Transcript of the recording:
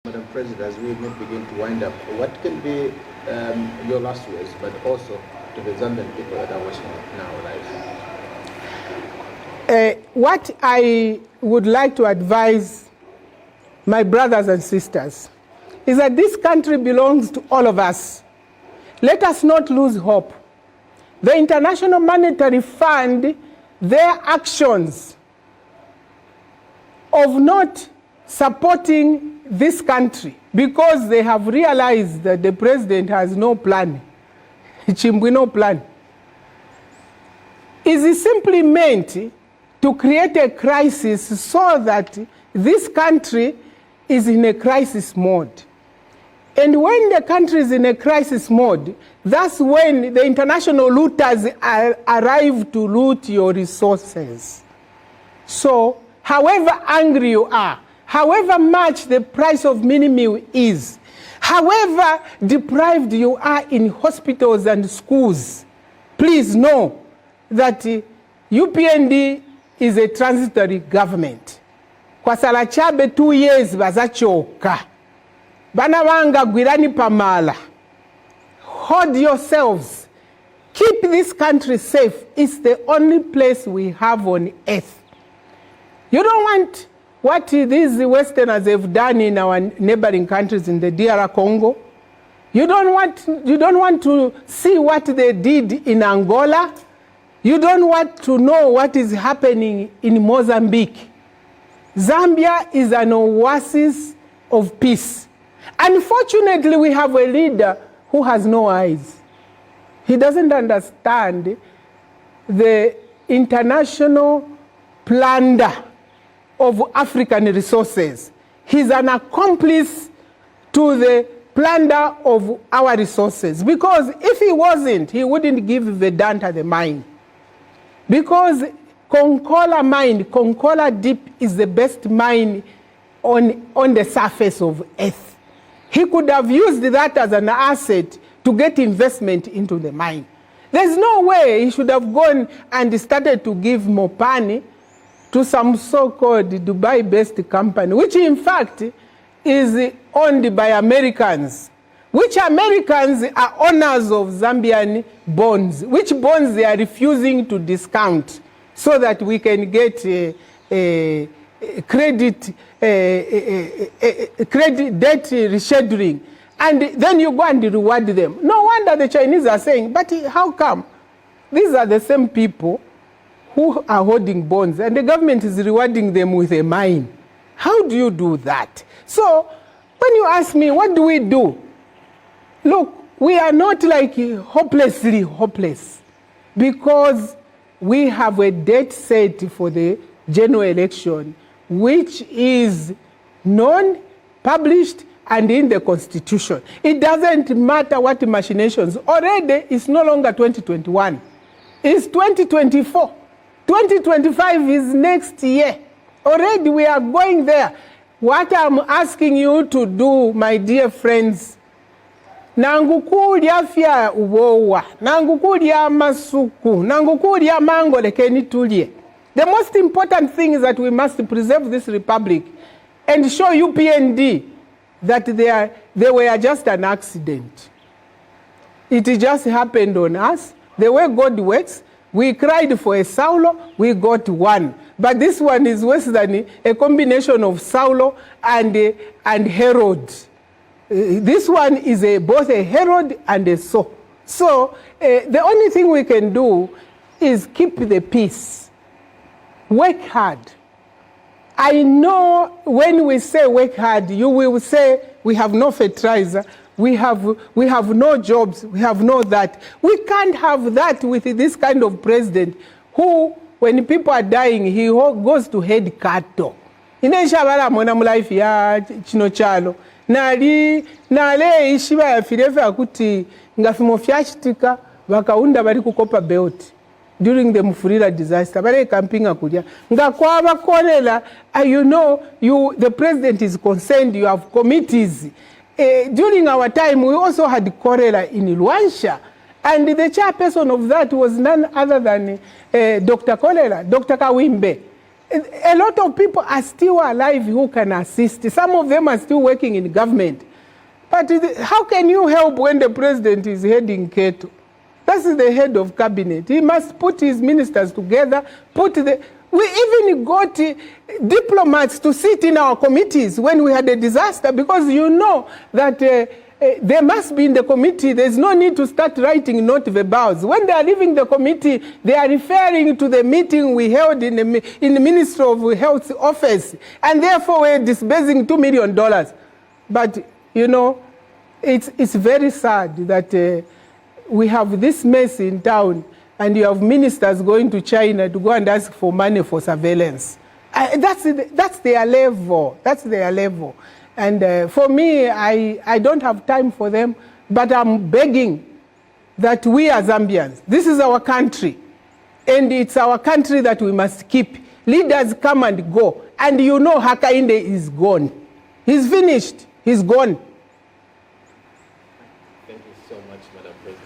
Madam President, as we may begin to wind up, what can be your last words, but also to the Zambian people that are watching now live? What I would like to advise my brothers and sisters is that this country belongs to all of us. Let us not lose hope. The International Monetary Fund, their actions of not supporting this country because they have realized that the president has no plan, no plan, is simply meant to create a crisis so that this country is in a crisis mode. And when the country is in a crisis mode, that's when the international looters arrive to loot your resources. So, however angry you are, however much the price of mini-meal is, however deprived you are in hospitals and schools, please know that UPND is a transitory government. Kwa Salachabe 2 years bazachoka. Bana wanga gwirani pamala. Hold yourselves. Keep this country safe. It's the only place we have on earth. You don't want what these Westerners have done in our neighboring countries in the DR Congo. You don't want to see what they did in Angola. You don't want to know what is happening in Mozambique. Zambia is an oasis of peace. Unfortunately, we have a leader who has no eyes. He doesn't understand the international plunder of African resources. He's an accomplice to the plunder of our resources. Because if he wasn't, he wouldn't give Vedanta the mine. Because Konkola mine, Konkola Deep is the best mine on the surface of Earth. He could have used that as an asset to get investment into the mine. There's no way he should have gone and started to give Mopani to some so-called Dubai-based company, which in fact is owned by Americans, which Americans are owners of Zambian bonds, which bonds they are refusing to discount so that we can get credit debt rescheduling. And then you go and reward them. No wonder the Chinese are saying, but how come? These are the same people who are holding bonds and the government is rewarding them with a mine. How do you do that? So when you ask me, what do we do? Look, we are not like hopelessly hopeless because we have a date set for the general election, which is known, published, and in the Constitution. It doesn't matter what machinations. Already, it's no longer 2021. It's 2024. 2025 is next year. Already, we are going there. What I'm asking you to do, my dear friends, nangukulya fya uwowa, nangukulya masuku, nangukulya mango lekeni tulye. The most important thing is that we must preserve this republic and show UPND that they were just an accident. It just happened on us. The way God works, we cried for a Saulo, we got one. But this one is worse than a combination of Saulo and Herod. This one is both a Herod and a Saul. So the only thing we can do is keep the peace. Work hard. I know when we say work hard, you will say we have no fertilizer, we have no jobs, we have no that. We can't have that with this kind of president who, when people are dying, he goes to head cattle. Ineshabala mwana mu life ya chino chalo. Nale ishiba ya firefe akuti ngafimo fyachitika wakaunda bari kukopa belt during the Mufurira disaster. Bari camping akulia. Ngakwaba kolela, you know, the president is concerned, you have committees. During our time, we also had cholera in Luansha. And the chairperson of that was none other than Dr. Cholera, Dr. Kawimbe. A lot of people are still alive who can assist. Some of them are still working in government. But how can you help when the president is heading Keto? That's the head of cabinet. He must put his ministers together, we even got diplomats to sit in our committees when we had a disaster, because you know that they must be in the committee. There's no need to start writing note verbals. When they are leaving the committee, they are referring to the meeting we held in the Ministry of Health office, and therefore we're disbursing $2 million. But, you know, it's very sad that we have this mess in town, and you have ministers going to China to go and ask for money for surveillance. That's their level. That's their level. And for me, I don't have time for them, but I'm begging that we are Zambians. This is our country, and it's our country that we must keep. Leaders come and go, and you know Hakainde is gone. He's finished. He's gone. Thank you so much, Madam President.